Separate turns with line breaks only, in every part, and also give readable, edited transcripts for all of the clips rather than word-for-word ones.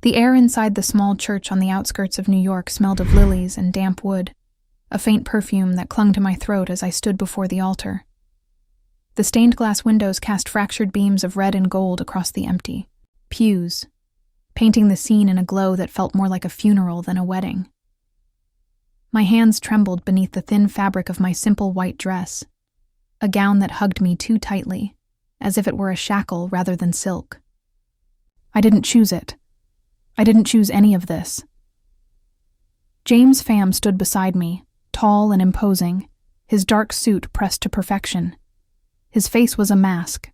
The air inside the small church on the outskirts of New York smelled of lilies and damp wood, a faint perfume that clung to my throat as I stood before the altar. The stained glass windows cast fractured beams of red and gold across the empty pews, painting the scene in a glow that felt more like a funeral than a wedding. My hands trembled beneath the thin fabric of my simple white dress, a gown that hugged me too tightly, as if it were a shackle rather than silk. I didn't choose it. I didn't choose any of this. James Pham stood beside me, tall and imposing, his dark suit pressed to perfection. His face was a mask,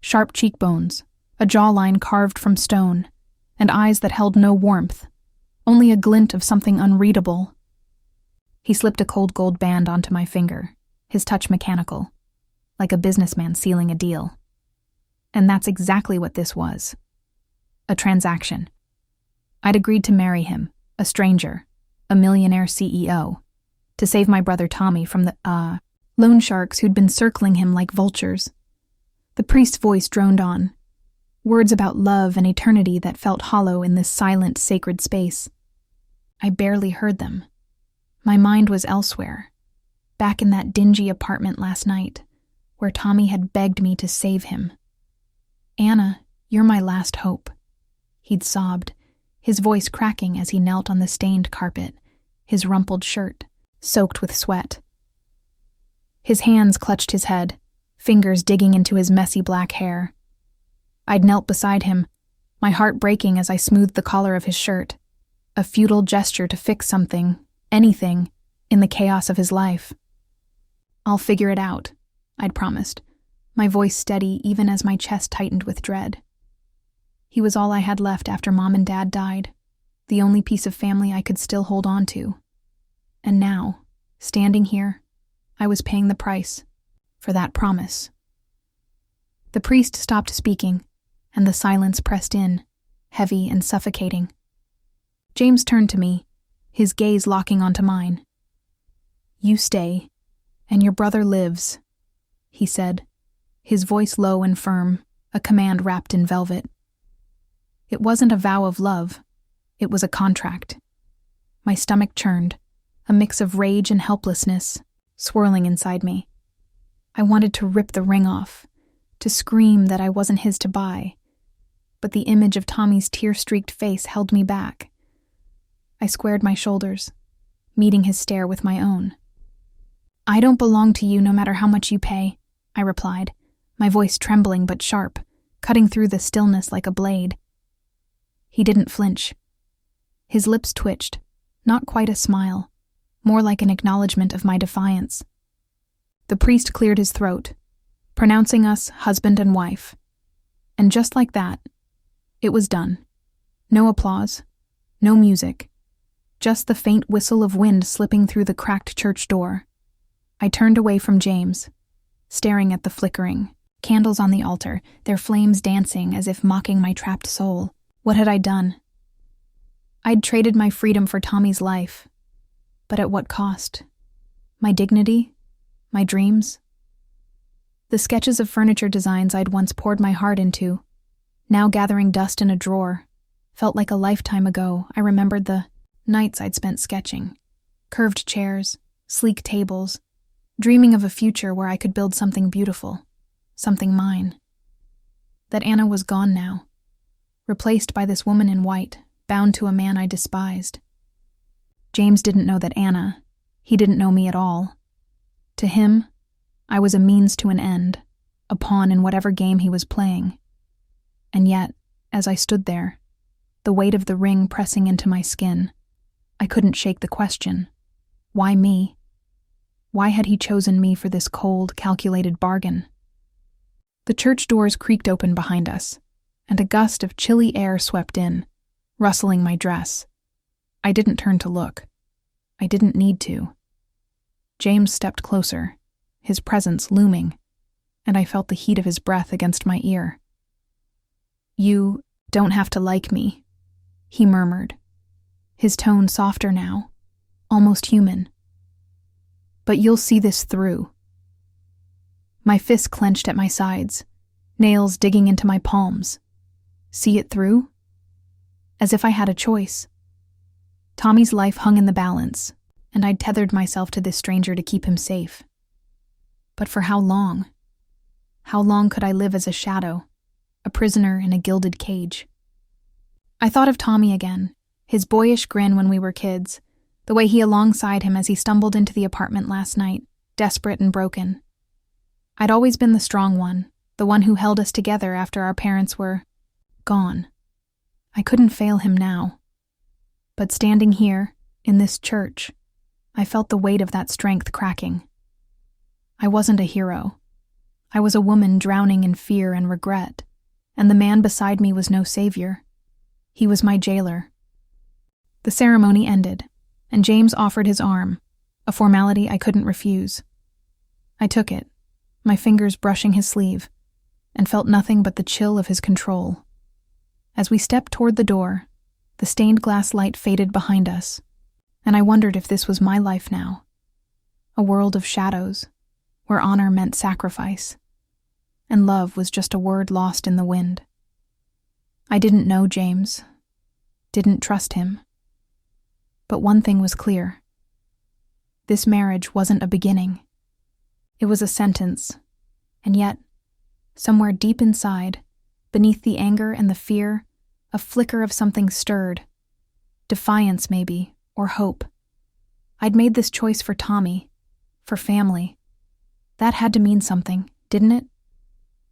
sharp cheekbones, a jawline carved from stone, and eyes that held no warmth, only a glint of something unreadable. He slipped a cold gold band onto my finger, his touch mechanical, like a businessman sealing a deal. And that's exactly what this was. A transaction. I'd agreed to marry him, a stranger, a millionaire CEO, to save my brother Tommy from the, loan sharks who'd been circling him like vultures. The priest's voice droned on, words about love and eternity that felt hollow in this silent, sacred space. I barely heard them. My mind was elsewhere, back in that dingy apartment last night, where Tommy had begged me to save him. "Anna, you're my last hope," he'd sobbed, his voice cracking as he knelt on the stained carpet, his rumpled shirt soaked with sweat. His hands clutched his head, fingers digging into his messy black hair. I'd knelt beside him, my heart breaking as I smoothed the collar of his shirt, a futile gesture to fix something, anything, in the chaos of his life. "I'll figure it out," I'd promised, my voice steady even as my chest tightened with dread. He was all I had left after Mom and Dad died, the only piece of family I could still hold on to. And now, standing here, I was paying the price for that promise. The priest stopped speaking, and the silence pressed in, heavy and suffocating. James turned to me, his gaze locking onto mine. "You stay, and your brother lives," he said, his voice low and firm, a command wrapped in velvet. It wasn't a vow of love, it was a contract. My stomach churned, a mix of rage and helplessness, swirling inside me. I wanted to rip the ring off, to scream that I wasn't his to buy, but the image of Tommy's tear-streaked face held me back. I squared my shoulders, meeting his stare with my own. "I don't belong to you no matter how much you pay," I replied, my voice trembling but sharp, cutting through the stillness like a blade. He didn't flinch. His lips twitched, not quite a smile, more like an acknowledgement of my defiance. The priest cleared his throat, pronouncing us husband and wife. And just like that, it was done. No applause, no music, just the faint whistle of wind slipping through the cracked church door. I turned away from James, staring at the flickering candles on the altar, their flames dancing as if mocking my trapped soul. What had I done? I'd traded my freedom for Tommy's life. But at what cost? My dignity? My dreams? The sketches of furniture designs I'd once poured my heart into, now gathering dust in a drawer, felt like a lifetime ago. I remembered the nights I'd spent sketching, curved chairs, sleek tables, dreaming of a future where I could build something beautiful, something mine. That Anna was gone now, replaced by this woman in white, bound to a man I despised. James didn't know that Anna. He didn't know me at all. To him, I was a means to an end, a pawn in whatever game he was playing. And yet, as I stood there, the weight of the ring pressing into my skin, I couldn't shake the question. Why me? Why had he chosen me for this cold, calculated bargain? The church doors creaked open behind us, and a gust of chilly air swept in, rustling my dress. I didn't turn to look. I didn't need to. James stepped closer, his presence looming, and I felt the heat of his breath against my ear. "You don't have to like me," he murmured, his tone softer now, almost human. "But you'll see this through." My fists clenched at my sides, nails digging into my palms. See it through? as if I had a choice. Tommy's life hung in the balance, and I'd tethered myself to this stranger to keep him safe. But for how long? How long could I live as a shadow, a prisoner in a gilded cage? I thought of Tommy again, his boyish grin when we were kids, the way he alongside him as he stumbled into the apartment last night, desperate and broken. I'd always been the strong one, the one who held us together after our parents were gone. I couldn't fail him now. But standing here, in this church, I felt the weight of that strength cracking. I wasn't a hero. I was a woman drowning in fear and regret, and the man beside me was no savior. He was my jailer. The ceremony ended, and James offered his arm, a formality I couldn't refuse. I took it, my fingers brushing his sleeve, and felt nothing but the chill of his control. As we stepped toward the door, the stained glass light faded behind us, and I wondered if this was my life now. A world of shadows, where honor meant sacrifice, and love was just a word lost in the wind. I didn't know James, didn't trust him. But one thing was clear. This marriage wasn't a beginning. It was a sentence, and yet, somewhere deep inside, beneath the anger and the fear, a flicker of something stirred. Defiance, maybe, or hope. I'd made this choice for Tommy, for family. That had to mean something, didn't it?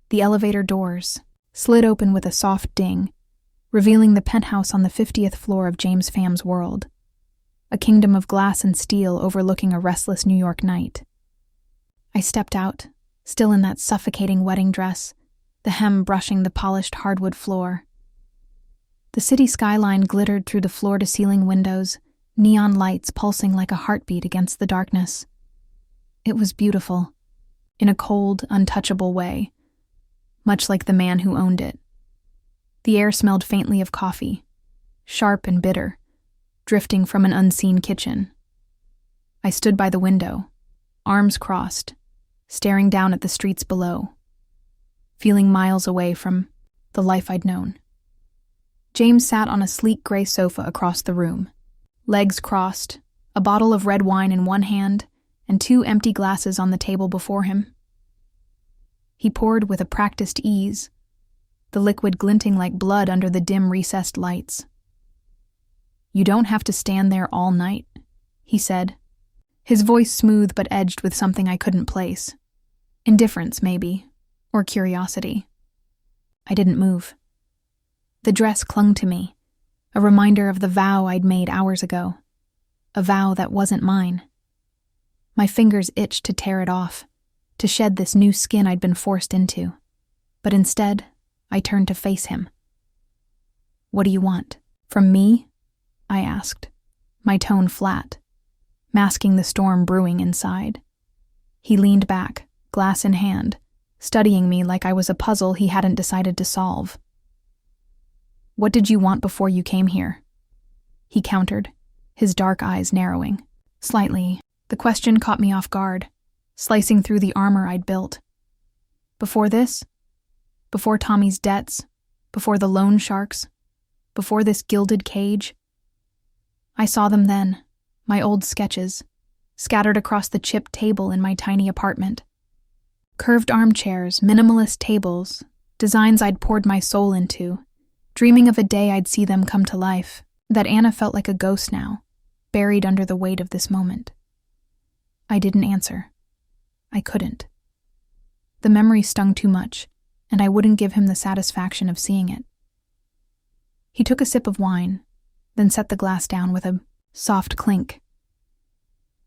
The elevator doors slid open with a soft ding, revealing the penthouse on the 50th floor of James Pham's world, a kingdom of glass and steel overlooking a restless New York night. I stepped out, still in that suffocating wedding dress, the hem brushing the polished hardwood floor. The city skyline glittered through the floor-to-ceiling windows, neon lights pulsing like a heartbeat against the darkness. It was beautiful, in a cold, untouchable way, much like the man who owned it. The air smelled faintly of coffee, sharp and bitter, drifting from an unseen kitchen. I stood by the window, arms crossed, staring down at the streets below, feeling miles away from the life I'd known. James sat on a sleek gray sofa across the room, legs crossed, a bottle of red wine in one hand, and 2 empty glasses on the table before him. He poured with a practiced ease, the liquid glinting like blood under the dim recessed lights. "You don't have to stand there all night," he said, his voice smooth but edged with something I couldn't place. Indifference, maybe, or curiosity. I didn't move. The dress clung to me, a reminder of the vow I'd made hours ago, a vow that wasn't mine. My fingers itched to tear it off, to shed this new skin I'd been forced into, but instead, I turned to face him. "What do you want? From me?" I asked, my tone flat, masking the storm brewing inside. He leaned back, glass in hand, studying me like I was a puzzle he hadn't decided to solve. "What did you want before you came here?" He countered, his dark eyes narrowing. Slightly, the question caught me off guard, slicing through the armor I'd built. Before this? Before Tommy's debts? Before the loan sharks? Before this gilded cage? I saw them then, my old sketches, scattered across the chipped table in my tiny apartment. Curved armchairs, minimalist tables, designs I'd poured my soul into, dreaming of a day I'd see them come to life. That Anna felt like a ghost now, buried under the weight of this moment. I didn't answer. I couldn't. The memory stung too much, and I wouldn't give him the satisfaction of seeing it. He took a sip of wine, then set the glass down with a soft clink.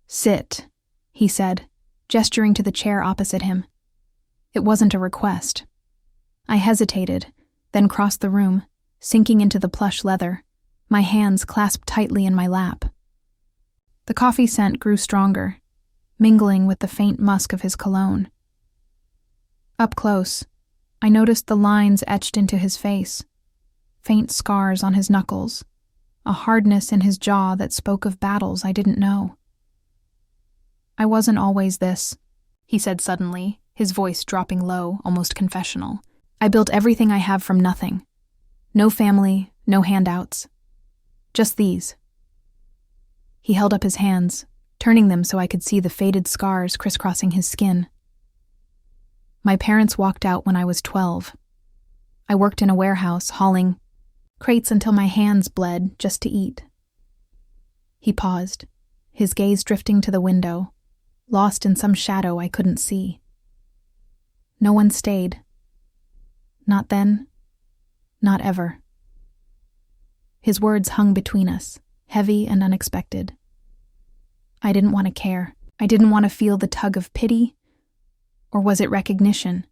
"Sit," he said, gesturing to the chair opposite him. It wasn't a request. I hesitated, then crossed the room, sinking into the plush leather, my hands clasped tightly in my lap. The coffee scent grew stronger, mingling with the faint musk of his cologne. Up close, I noticed the lines etched into his face, faint scars on his knuckles, a hardness in his jaw that spoke of battles I didn't know. "I wasn't always this," he said suddenly, his voice dropping low, almost confessional. "I built everything I have from nothing. No family, No handouts. Just these. He held up his hands, turning them so I could see the faded scars crisscrossing his skin. My parents walked out when I was 12. I worked in a warehouse, hauling crates until my hands bled just to eat. He paused, his gaze drifting to the window, lost in some shadow I couldn't see. No one stayed. Not then, not ever. His words hung between us, heavy and unexpected. I didn't want to care. I didn't want to feel the tug of pity, or was it recognition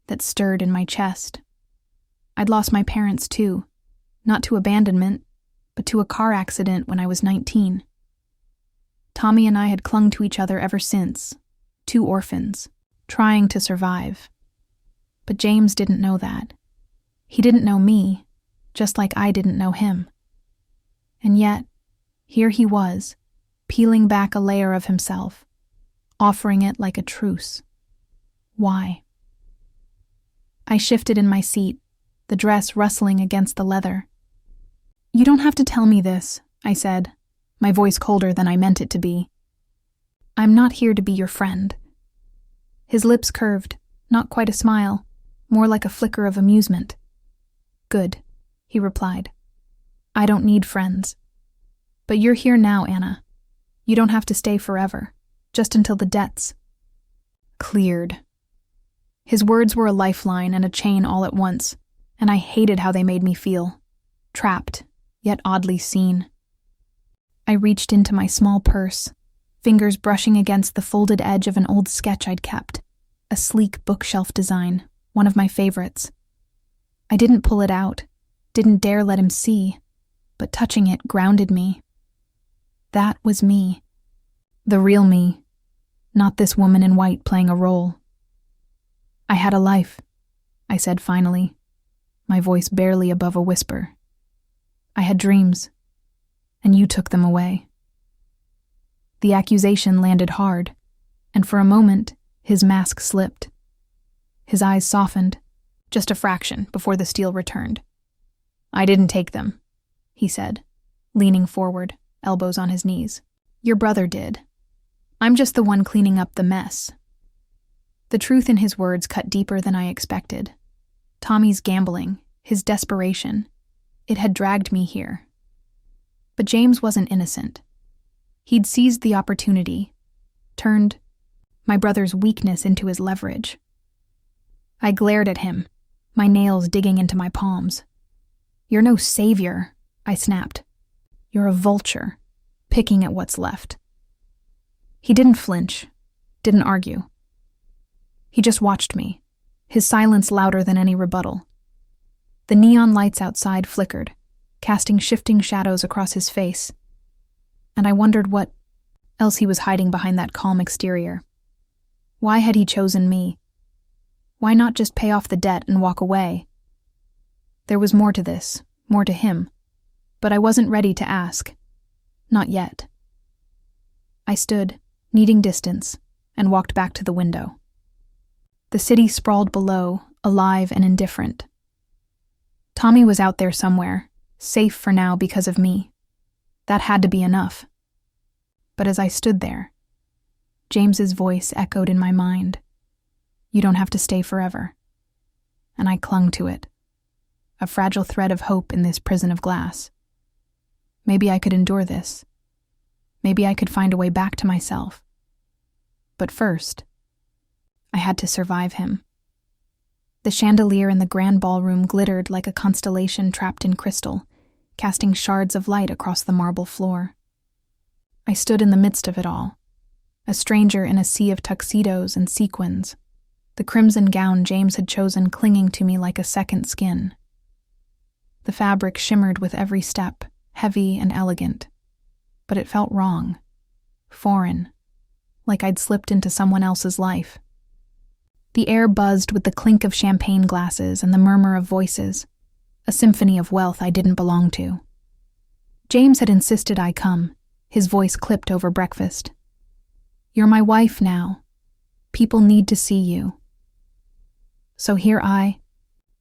that stirred in my chest? I'd lost my parents too, not to abandonment, but to a car accident when I was 19. Tommy and I had clung to each other ever since, two orphans, trying to survive. But James didn't know that. He didn't know me, just like I didn't know him. And yet, here he was, peeling back a layer of himself, offering it like a truce. Why? I shifted in my seat, the dress rustling against the leather. "You don't have to tell me this," I said, my voice colder than I meant it to be. "I'm not here to be your friend." His lips curved, not quite a smile, more like a flicker of amusement. "Good," he replied. "I don't need friends. But you're here now, Anna. You don't have to stay forever, just until the debts cleared." His words were a lifeline and a chain all at once, and I hated how they made me feel. Trapped, yet oddly seen. I reached into my small purse, fingers brushing against the folded edge of an old sketch I'd kept, a sleek bookshelf design, one of my favorites. I didn't pull it out, didn't dare let him see, but touching it grounded me. That was me. The real me, not this woman in white playing a role. "I had a life," I said finally, my voice barely above a whisper. "I had dreams, and you took them away." The accusation landed hard, and for a moment, his mask slipped. His eyes softened, just a fraction before the steel returned. "I didn't take them," he said, leaning forward, elbows on his knees. "Your brother did. I'm just the one cleaning up the mess." The truth in his words cut deeper than I expected. Tommy's gambling, his desperation, it had dragged me here. But James wasn't innocent. He'd seized the opportunity, turned my brother's weakness into his leverage. I glared at him, my nails digging into my palms. "You're no savior," I snapped. "You're a vulture, picking at what's left." He didn't flinch, didn't argue. He just watched me, his silence louder than any rebuttal. The neon lights outside flickered, casting shifting shadows across his face, and I wondered what else he was hiding behind that calm exterior. Why had he chosen me? Why not just pay off the debt and walk away? There was more to this, more to him, but I wasn't ready to ask. Not yet. I stood, needing distance, and walked back to the window. The city sprawled below, alive and indifferent. Tommy was out there somewhere, safe for now because of me. That had to be enough. But as I stood there, James's voice echoed in my mind. "You don't have to stay forever." And I clung to it, a fragile thread of hope in this prison of glass. Maybe I could endure this. Maybe I could find a way back to myself. But first, I had to survive him. The chandelier in the grand ballroom glittered like a constellation trapped in crystal, casting shards of light across the marble floor. I stood in the midst of it all, a stranger in a sea of tuxedos and sequins, the crimson gown James had chosen clinging to me like a second skin. The fabric shimmered with every step, heavy and elegant, but it felt wrong, foreign, like I'd slipped into someone else's life. The air buzzed with the clink of champagne glasses and the murmur of voices, a symphony of wealth I didn't belong to. James had insisted I come, his voice clipped over breakfast. "You're my wife now. People need to see you." So here I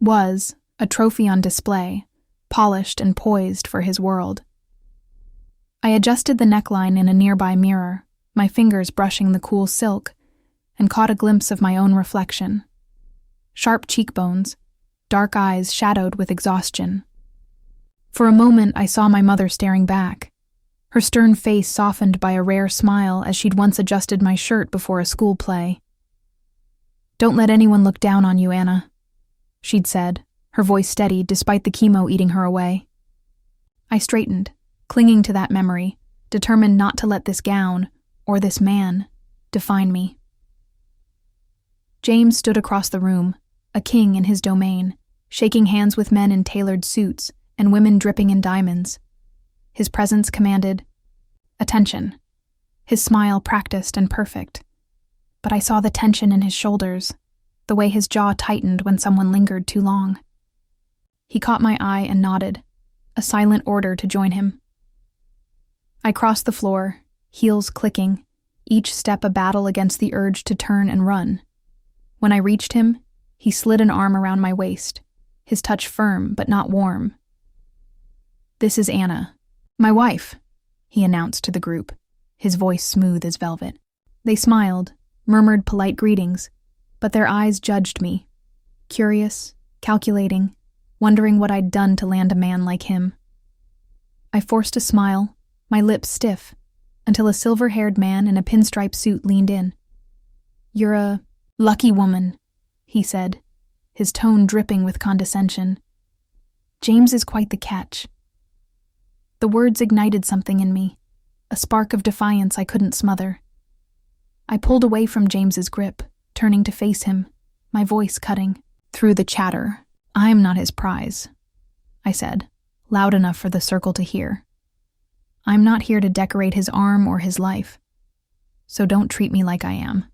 was, a trophy on display, polished and poised for his world. I adjusted the neckline in a nearby mirror, my fingers brushing the cool silk, and caught a glimpse of my own reflection. Sharp cheekbones, dark eyes shadowed with exhaustion. For a moment, I saw my mother staring back, her stern face softened by a rare smile as she'd once adjusted my shirt before a school play. "Don't let anyone look down on you, Anna," she'd said, her voice steady despite the chemo eating her away. I straightened, clinging to that memory, determined not to let this gown, or this man, define me. James stood across the room, a king in his domain, shaking hands with men in tailored suits and women dripping in diamonds. His presence commanded attention, his smile practiced and perfect. But I saw the tension in his shoulders, the way his jaw tightened when someone lingered too long. He caught my eye and nodded, a silent order to join him. I crossed the floor, heels clicking, each step a battle against the urge to turn and run. When I reached him, he slid an arm around my waist, his touch firm but not warm. "This is Anna, my wife," he announced to the group, his voice smooth as velvet. They smiled, murmured polite greetings, but their eyes judged me, curious, calculating, wondering what I'd done to land a man like him. I forced a smile, my lips stiff, until a silver-haired man in a pinstripe suit leaned in. "You're a lucky woman," he said, his tone dripping with condescension. "James is quite the catch." The words ignited something in me, a spark of defiance I couldn't smother. I pulled away from James's grip, turning to face him, my voice cutting through the chatter. "I'm not his prize," I said, loud enough for the circle to hear. "I'm not here to decorate his arm or his life, so don't treat me like I am."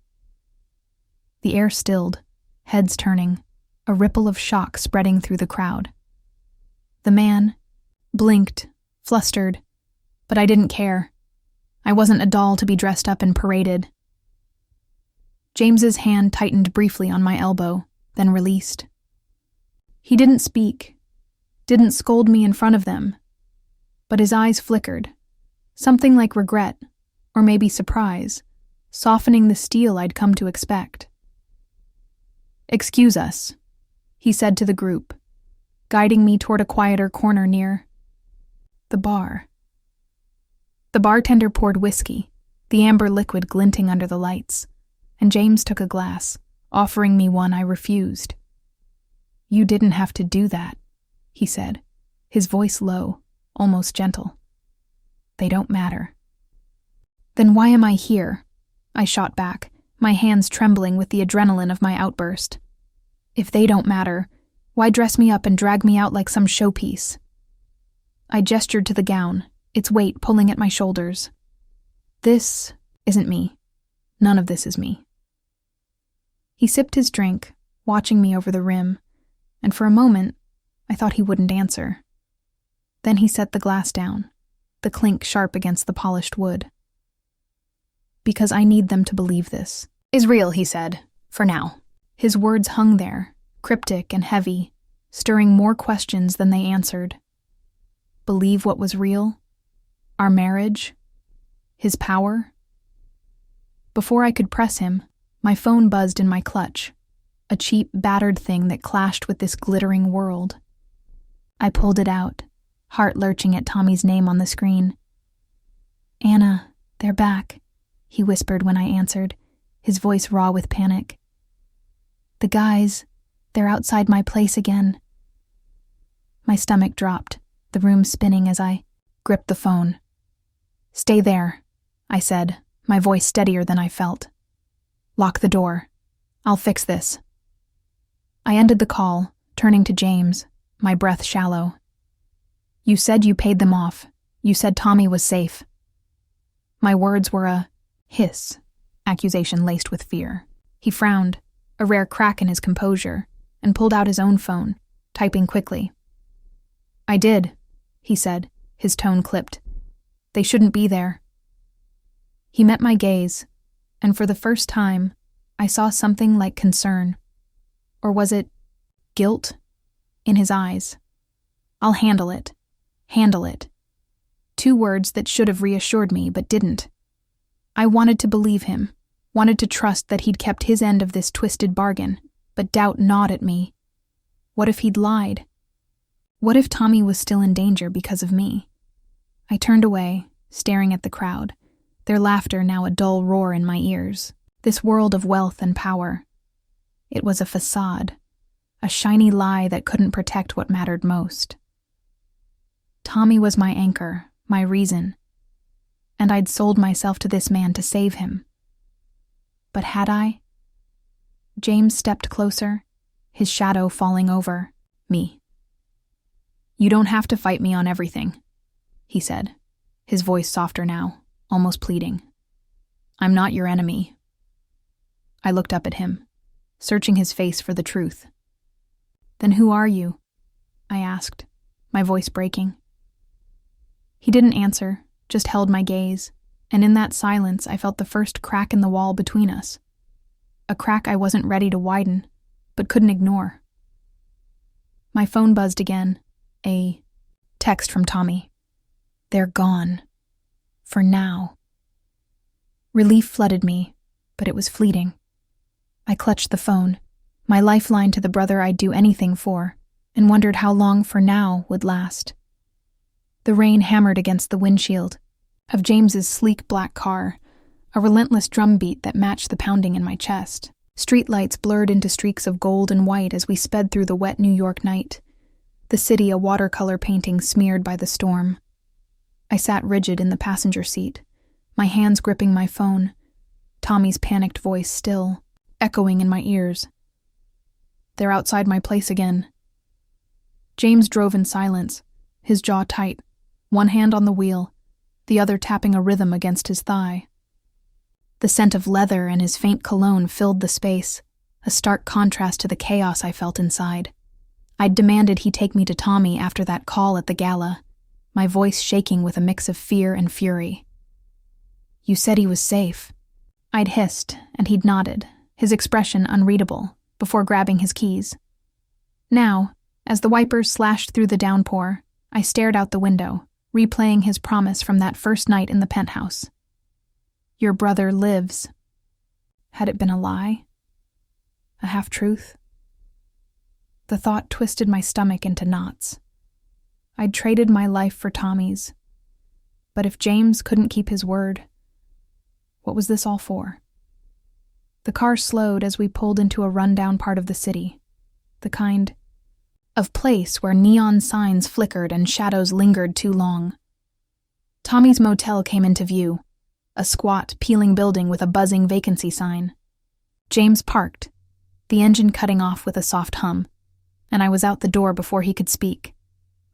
The air stilled, heads turning, a ripple of shock spreading through the crowd. The man blinked, flustered, but I didn't care. I wasn't a doll to be dressed up and paraded. James's hand tightened briefly on my elbow, then released. He didn't speak, didn't scold me in front of them, but his eyes flickered, something like regret, or maybe surprise, softening the steel I'd come to expect. "Excuse us," he said to the group, guiding me toward a quieter corner near the bar. The bartender poured whiskey, the amber liquid glinting under the lights, and James took a glass, offering me one I refused. "You didn't have to do that," he said, his voice low, almost gentle. "They don't matter." "Then why am I here?" I shot back, my hands trembling with the adrenaline of my outburst. "If they don't matter, why dress me up and drag me out like some showpiece?" I gestured to the gown, its weight pulling at my shoulders. "This isn't me. None of this is me." He sipped his drink, watching me over the rim, and for a moment, I thought he wouldn't answer. Then he set the glass down, the clink sharp against the polished wood. "Because I need them to believe this is real," he said, "for now." His words hung there, cryptic and heavy, stirring more questions than they answered. Believe what was real? Our marriage? His power? Before I could press him, my phone buzzed in my clutch, a cheap, battered thing that clashed with this glittering world. I pulled it out, heart lurching at Tommy's name on the screen. "Anna, they're back," he whispered when I answered, his voice raw with panic. "The guys, they're outside my place again." My stomach dropped, the room spinning as I gripped the phone. "Stay there," I said, my voice steadier than I felt. "Lock the door. I'll fix this." I ended the call, turning to James, my breath shallow. "You said you paid them off. You said Tommy was safe." My words were a hiss, accusation laced with fear. He frowned, a rare crack in his composure, and pulled out his own phone, typing quickly. "I did," he said, his tone clipped. "They shouldn't be there." He met my gaze, and for the first time, I saw something like concern. Or was it guilt? In his eyes. I'll handle it. Handle it. 2 words that should have reassured me, but didn't. I wanted to believe him, wanted to trust that he'd kept his end of this twisted bargain, but doubt gnawed at me. What if he'd lied? What if Tommy was still in danger because of me? I turned away, staring at the crowd, their laughter now a dull roar in my ears. This world of wealth and power. It was a facade, a shiny lie that couldn't protect what mattered most. Tommy was my anchor, my reason, and I'd sold myself to this man to save him. But had I? James stepped closer, his shadow falling over me. You don't have to fight me on everything, he said, his voice softer now, almost pleading. I'm not your enemy. I looked up at him, searching his face for the truth. Then who are you? I asked, my voice breaking. He didn't answer, just held my gaze, and in that silence I felt the first crack in the wall between us. A crack I wasn't ready to widen, but couldn't ignore. My phone buzzed again, a text from Tommy. They're gone. For now. Relief flooded me, but it was fleeting. I clutched the phone, my lifeline to the brother I'd do anything for, and wondered how long for now would last. The rain hammered against the windshield of James's sleek black car, a relentless drumbeat that matched the pounding in my chest. Streetlights blurred into streaks of gold and white as we sped through the wet New York night, the city a watercolor painting smeared by the storm. I sat rigid in the passenger seat, my hands gripping my phone, Tommy's panicked voice still echoing in my ears. They're outside my place again. James drove in silence, his jaw tight, one hand on the wheel, the other tapping a rhythm against his thigh. The scent of leather and his faint cologne filled the space, a stark contrast to the chaos I felt inside. I'd demanded he take me to Tommy after that call at the gala, my voice shaking with a mix of fear and fury. You said he was safe. I'd hissed, and he'd nodded, his expression unreadable, before grabbing his keys. Now, as the wipers slashed through the downpour, I stared out the window, replaying his promise from that first night in the penthouse. Your brother lives. Had it been a lie? A half-truth? The thought twisted my stomach into knots. I'd traded my life for Tommy's. But if James couldn't keep his word, what was this all for? The car slowed as we pulled into a rundown part of the city, the kind of place where neon signs flickered and shadows lingered too long. Tommy's motel came into view, a squat, peeling building with a buzzing vacancy sign. James parked, the engine cutting off with a soft hum, and I was out the door before he could speak,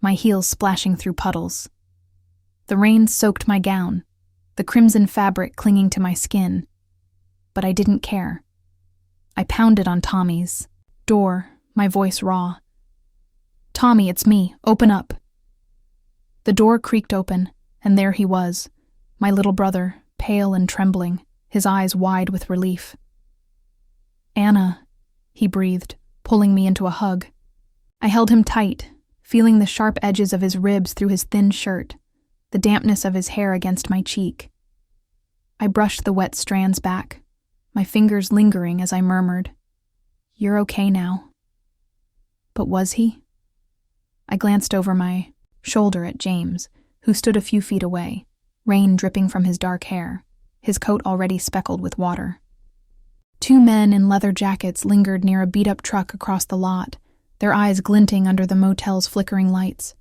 my heels splashing through puddles. The rain soaked my gown, the crimson fabric clinging to my skin, but I didn't care. I pounded on Tommy's door, my voice raw. Tommy, it's me. Open up. The door creaked open, and there he was, my little brother, pale and trembling, his eyes wide with relief. Anna, he breathed, pulling me into a hug. I held him tight, feeling the sharp edges of his ribs through his thin shirt, the dampness of his hair against my cheek. I brushed the wet strands back, my fingers lingering as I murmured, You're okay now. But was he? I glanced over my shoulder at James, who stood a few feet away, rain dripping from his dark hair, his coat already speckled with water. 2 men in leather jackets lingered near a beat-up truck across the lot, their eyes glinting under the motel's flickering lights.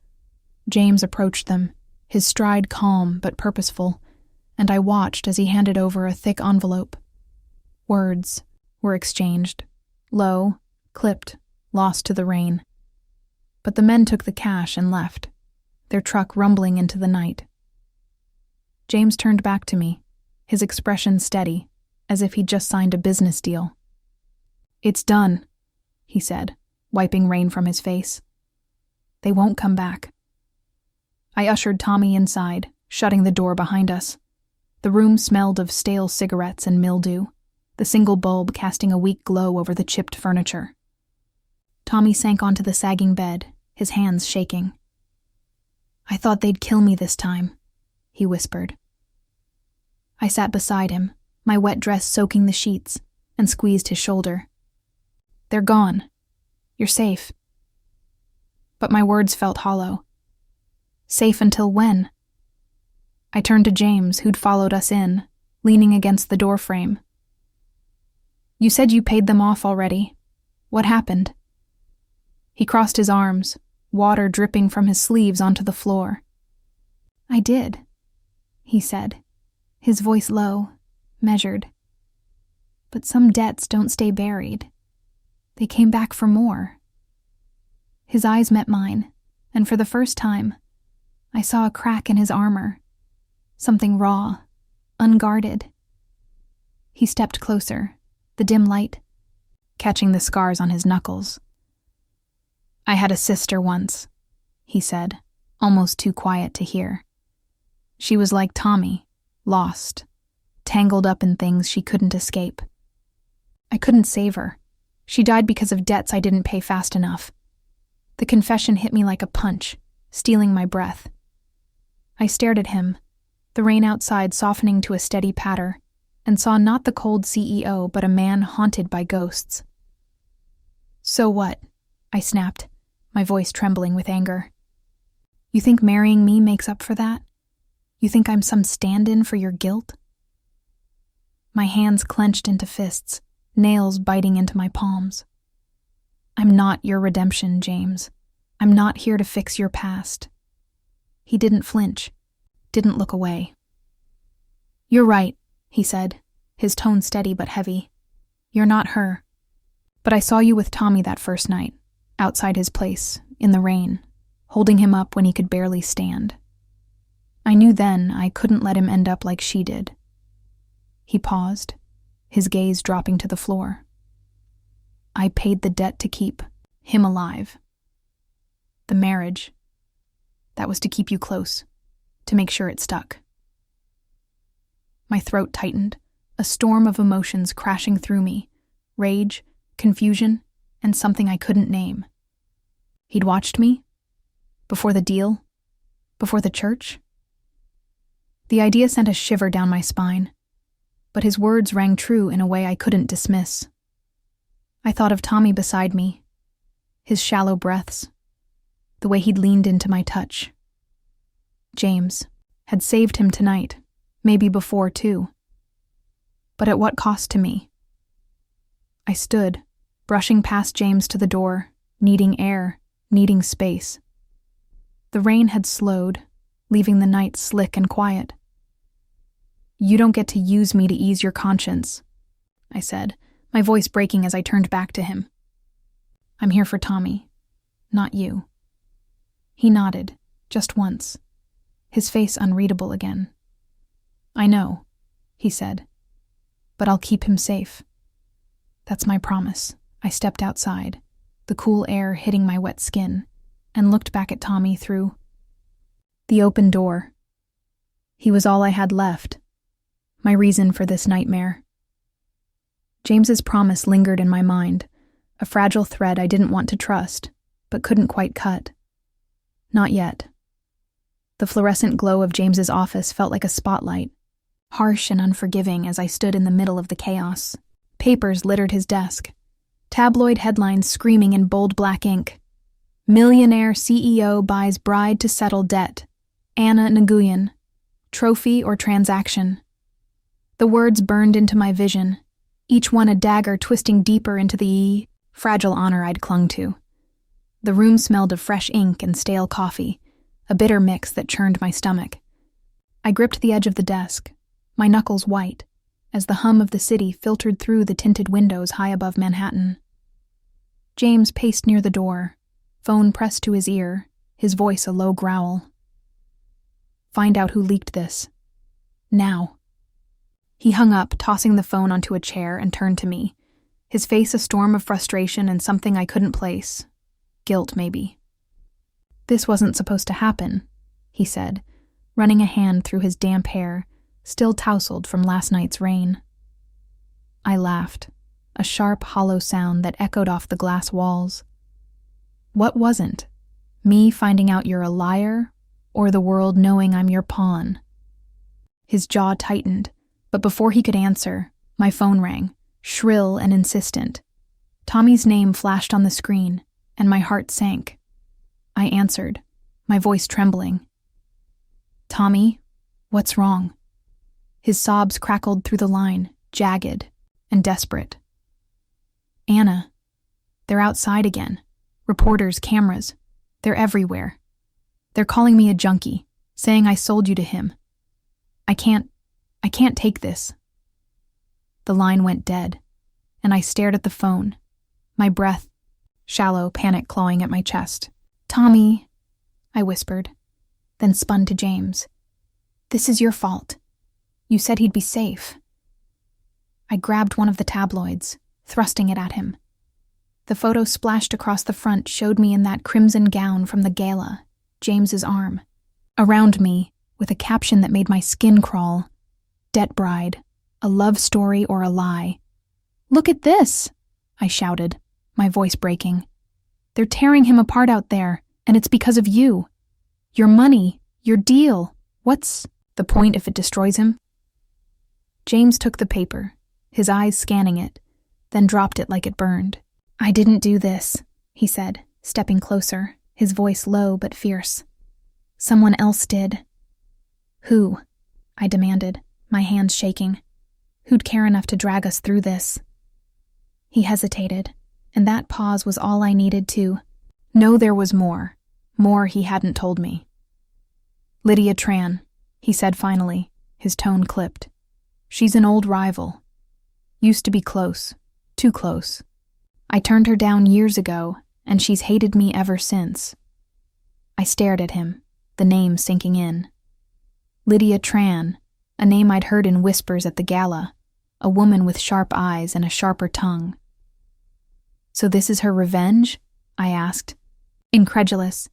James approached them, his stride calm but purposeful, and I watched as he handed over a thick envelope. Words were exchanged, low, clipped, lost to the rain. But the men took the cash and left, their truck rumbling into the night. James turned back to me, his expression steady, as if he'd just signed a business deal. It's done, he said, wiping rain from his face. They won't come back. I ushered Tommy inside, shutting the door behind us. The room smelled of stale cigarettes and mildew, the single bulb casting a weak glow over the chipped furniture. Tommy sank onto the sagging bed, his hands shaking. I thought they'd kill me this time, he whispered. I sat beside him, my wet dress soaking the sheets, and squeezed his shoulder. They're gone. You're safe. But my words felt hollow. Safe until when? I turned to James, who'd followed us in, leaning against the doorframe. You said you paid them off already. What happened? He crossed his arms, water dripping from his sleeves onto the floor. I did, he said, his voice low, measured. But some debts don't stay buried. They came back for more. His eyes met mine, and for the first time, I saw a crack in his armor. Something raw, unguarded. He stepped closer, the dim light catching the scars on his knuckles. I had a sister once, he said, almost too quiet to hear. She was like Tommy, lost, tangled up in things she couldn't escape. I couldn't save her. She died because of debts I didn't pay fast enough. The confession hit me like a punch, stealing my breath. I stared at him, the rain outside softening to a steady patter, and saw not the cold CEO but a man haunted by ghosts. So what? I snapped, my voice trembling with anger. You think marrying me makes up for that? You think I'm some stand-in for your guilt? My hands clenched into fists, nails biting into my palms. I'm not your redemption, James. I'm not here to fix your past. He didn't flinch, didn't look away. You're right, he said, his tone steady but heavy. You're not her. But I saw you with Tommy that first night, outside his place, in the rain, holding him up when he could barely stand. I knew then I couldn't let him end up like she did. He paused, his gaze dropping to the floor. I paid the debt to keep him alive. The marriage, that was to keep you close, to make sure it stuck. My throat tightened, a storm of emotions crashing through me, rage, confusion, and something I couldn't name. He'd watched me? Before the deal? Before the church? The idea sent a shiver down my spine, but his words rang true in a way I couldn't dismiss. I thought of Tommy beside me, his shallow breaths, the way he'd leaned into my touch. James had saved him tonight, maybe before too. But at what cost to me? I stood, brushing past James to the door, needing air, needing space. The rain had slowed, leaving the night slick and quiet. You don't get to use me to ease your conscience, I said, my voice breaking as I turned back to him. I'm here for Tommy, not you. He nodded, just once, his face unreadable again. I know, he said, but I'll keep him safe. That's my promise. I stepped outside, the cool air hitting my wet skin, and looked back at Tommy through the open door. He was all I had left, my reason for this nightmare. James's promise lingered in my mind, a fragile thread I didn't want to trust, but couldn't quite cut. Not yet. The fluorescent glow of James's office felt like a spotlight, harsh and unforgiving as I stood in the middle of the chaos. Papers littered his desk, tabloid headlines screaming in bold black ink. Millionaire CEO buys bride to settle debt. Anna Nguyen. Trophy or transaction. The words burned into my vision, each one a dagger twisting deeper into the fragile honor I'd clung to. The room smelled of fresh ink and stale coffee, a bitter mix that churned my stomach. I gripped the edge of the desk, my knuckles white, as the hum of the city filtered through the tinted windows high above Manhattan. James paced near the door, phone pressed to his ear, his voice a low growl. Find out who leaked this. Now. He hung up, tossing the phone onto a chair, and turned to me, his face a storm of frustration and something I couldn't place. Guilt, maybe. This wasn't supposed to happen, he said, running a hand through his damp hair, still tousled from last night's rain. I laughed, a sharp, hollow sound that echoed off the glass walls. What wasn't? Me finding out you're a liar, or the world knowing I'm your pawn?" His jaw tightened, but before he could answer, my phone rang, shrill and insistent. Tommy's name flashed on the screen, and my heart sank. I answered, my voice trembling. "Tommy, what's wrong?" His sobs crackled through the line, jagged and desperate. "Anna, they're outside again. Reporters, cameras. They're everywhere. They're calling me a junkie, saying I sold you to him. I can't take this." The line went dead, and I stared at the phone, my breath, shallow panic clawing at my chest. "Tommy," I whispered, then spun to James. "This is your fault. You said he'd be safe." I grabbed one of the tabloids, thrusting it at him. The photo splashed across the front showed me in that crimson gown from the gala, James's arm. Around me, with a caption that made my skin crawl, "Debt Bride, a love story or a lie." "Look at this!" I shouted, my voice breaking. "They're tearing him apart out there, and it's because of you. Your money, your deal. What's the point if it destroys him?" James took the paper, his eyes scanning it, then dropped it like it burned. "I didn't do this," he said, stepping closer, his voice low but fierce. "Someone else did." "Who?" I demanded, my hands shaking. "Who'd care enough to drag us through this?" He hesitated, and that pause was all I needed to know there was more he hadn't told me. "Lydia Tran," he said finally, his tone clipped. "She's an old rival. Used to be close, too close. I turned her down years ago, and she's hated me ever since." I stared at him, the name sinking in. Lydia Tran, a name I'd heard in whispers at the gala, a woman with sharp eyes and a sharper tongue. "So this is her revenge?" I asked, incredulous.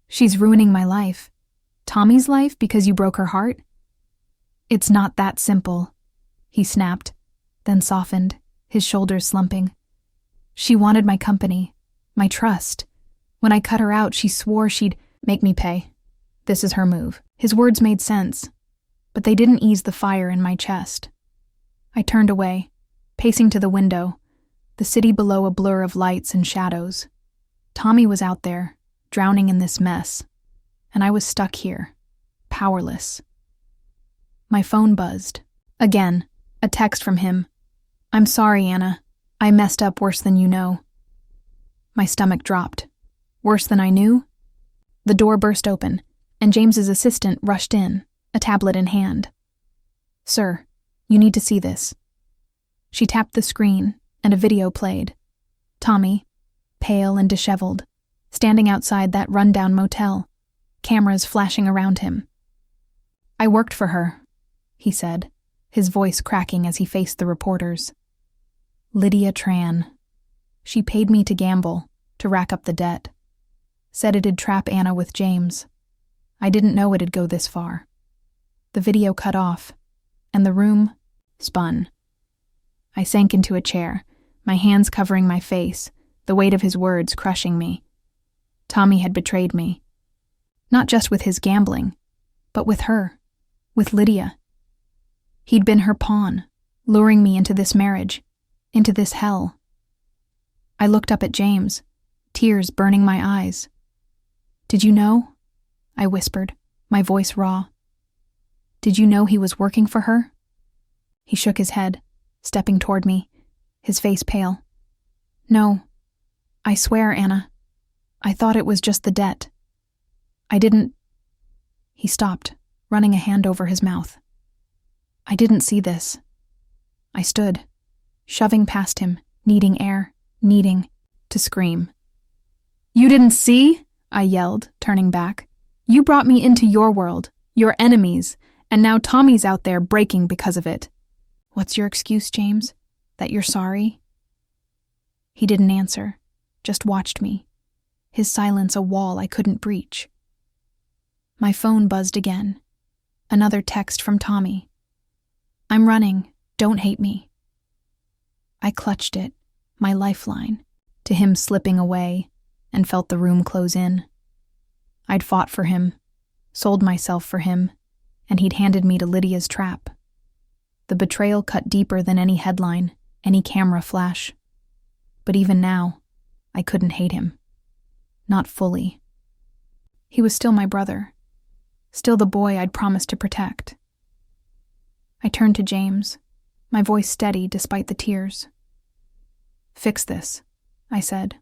"She's ruining my life. Tommy's life because you broke her heart?" "It's not that simple," he snapped, then softened, his shoulders slumping. "She wanted my company, my trust. When I cut her out, she swore she'd make me pay. This is her move." His words made sense, but they didn't ease the fire in my chest. I turned away, pacing to the window, the city below a blur of lights and shadows. Tommy was out there, drowning in this mess, and I was stuck here, powerless. My phone buzzed. Again, a text from him. "I'm sorry, Anna. I messed up worse than you know." My stomach dropped. Worse than I knew? The door burst open, and James's assistant rushed in, a tablet in hand. "Sir, you need to see this." She tapped the screen, and a video played. Tommy, pale and disheveled, standing outside that rundown motel, cameras flashing around him. "I worked for her," he said, his voice cracking as he faced the reporters. "Lydia Tran. She paid me to gamble, to rack up the debt. Said it'd trap Anna with James. I didn't know it'd go this far." The video cut off, and the room spun. I sank into a chair, my hands covering my face, the weight of his words crushing me. Tommy had betrayed me. Not just with his gambling, but with her, with Lydia. He'd been her pawn, luring me into this marriage, into this hell. I looked up at James, tears burning my eyes. "Did you know?" I whispered, my voice raw. "Did you know he was working for her?" He shook his head, stepping toward me, his face pale. "No. I swear, Anna. I thought it was just the debt. I didn't—" He stopped, running a hand over his mouth. "I didn't see this." I stood, shoving past him, needing air, needing to scream. "You didn't see?" I yelled, turning back. "You brought me into your world, your enemies, and now Tommy's out there breaking because of it." "What's your excuse, James? That you're sorry?" He didn't answer, just watched me, his silence a wall I couldn't breach. My phone buzzed again. Another text from Tommy. "I'm running. Don't hate me." I clutched it, my lifeline, to him slipping away, and felt the room close in. I'd fought for him, sold myself for him, and he'd handed me to Lydia's trap. The betrayal cut deeper than any headline, any camera flash. But even now, I couldn't hate him. Not fully. He was still my brother, still the boy I'd promised to protect. I turned to James, my voice steady despite the tears. "Fix this," I said.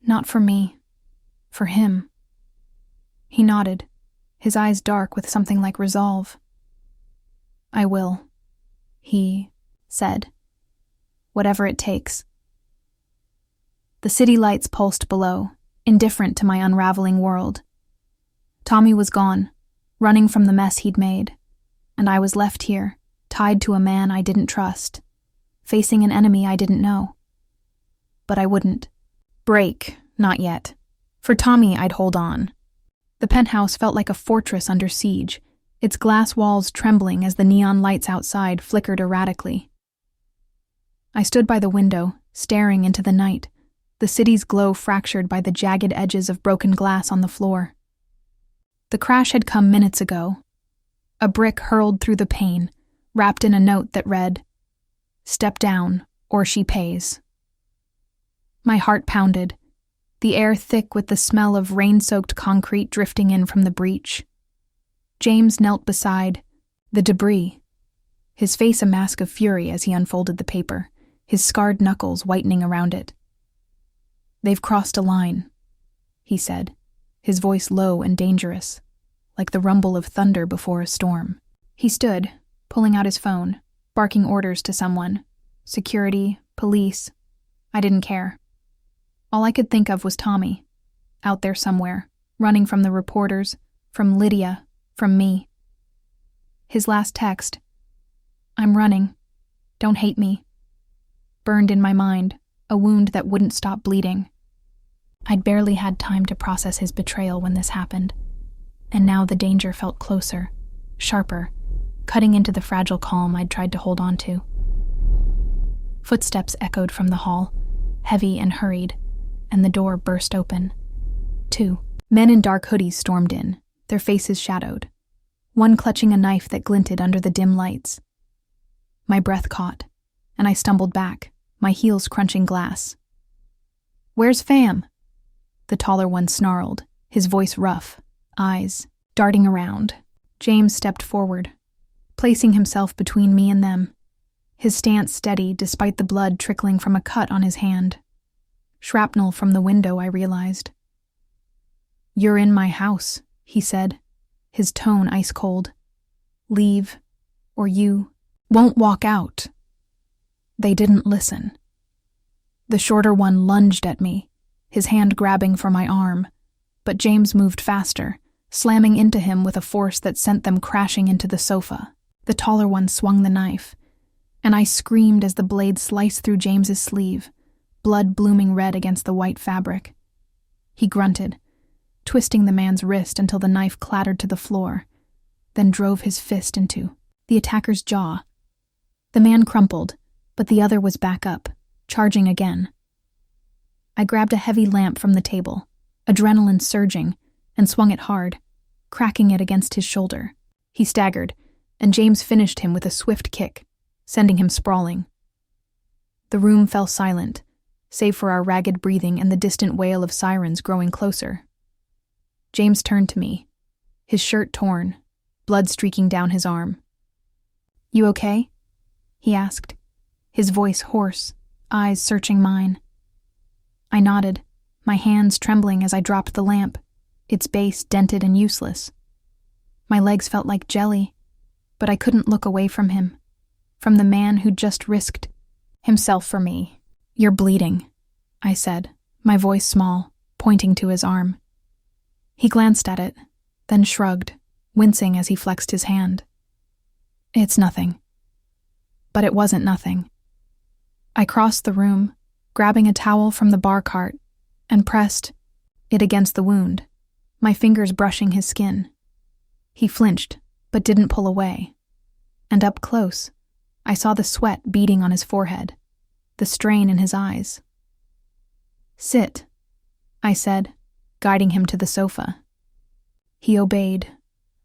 "Not for me, for him." He nodded, his eyes dark with something like resolve. "I will," he said. "Whatever it takes." The city lights pulsed below, indifferent to my unraveling world. Tommy was gone, running from the mess he'd made, and I was left here, tied to a man I didn't trust, facing an enemy I didn't know. But I wouldn't. Break, not yet. For Tommy, I'd hold on. The penthouse felt like a fortress under siege, its glass walls trembling as the neon lights outside flickered erratically. I stood by the window, staring into the night, the city's glow fractured by the jagged edges of broken glass on the floor. The crash had come minutes ago. A brick hurled through the pane, wrapped in a note that read, "Step down, or she pays." My heart pounded, the air thick with the smell of rain-soaked concrete drifting in from the breach. James knelt beside the debris, his face a mask of fury as he unfolded the paper, his scarred knuckles whitening around it. "They've crossed a line," he said, his voice low and dangerous, like the rumble of thunder before a storm. He stood, pulling out his phone, barking orders to someone. Security, police. I didn't care. All I could think of was Tommy, out there somewhere, running from the reporters, from Lydia, from me. His last text, "I'm running. Don't hate me," burned in my mind, a wound that wouldn't stop bleeding. I'd barely had time to process his betrayal when this happened, and now the danger felt closer, sharper, cutting into the fragile calm I'd tried to hold on to. Footsteps echoed from the hall, heavy and hurried, and the door burst open. 2 men in dark hoodies stormed in, their faces shadowed, one clutching a knife that glinted under the dim lights. My breath caught, and I stumbled back, my heels crunching glass. "Where's Fam?" The taller one snarled, his voice rough, eyes darting around. James stepped forward, placing himself between me and them, his stance steady despite the blood trickling from a cut on his hand. Shrapnel from the window, I realized. "You're in my house," he said, his tone ice cold. "Leave, or you won't walk out." They didn't listen. The shorter one lunged at me, his hand grabbing for my arm, but James moved faster, slamming into him with a force that sent them crashing into the sofa. The taller one swung the knife, and I screamed as the blade sliced through James's sleeve, blood blooming red against the white fabric. He grunted, twisting the man's wrist until the knife clattered to the floor, then drove his fist into the attacker's jaw. The man crumpled, but the other was back up, charging again. I grabbed a heavy lamp from the table, adrenaline surging, and swung it hard, cracking it against his shoulder. He staggered, and James finished him with a swift kick, sending him sprawling. The room fell silent, save for our ragged breathing and the distant wail of sirens growing closer. James turned to me, his shirt torn, blood streaking down his arm. "You okay?" he asked, his voice hoarse, eyes searching mine. I nodded, my hands trembling as I dropped the lamp, its base dented and useless. My legs felt like jelly, but I couldn't look away from him, from the man who'd just risked himself for me. "You're bleeding," I said, my voice small, pointing to his arm. He glanced at it, then shrugged, wincing as he flexed his hand. "It's nothing." But it wasn't nothing. I crossed the room, grabbing a towel from the bar cart, and pressed it against the wound, my fingers brushing his skin. He flinched, but didn't pull away. And up close, I saw the sweat beading on his forehead, the strain in his eyes. "Sit," I said, guiding him to the sofa. He obeyed,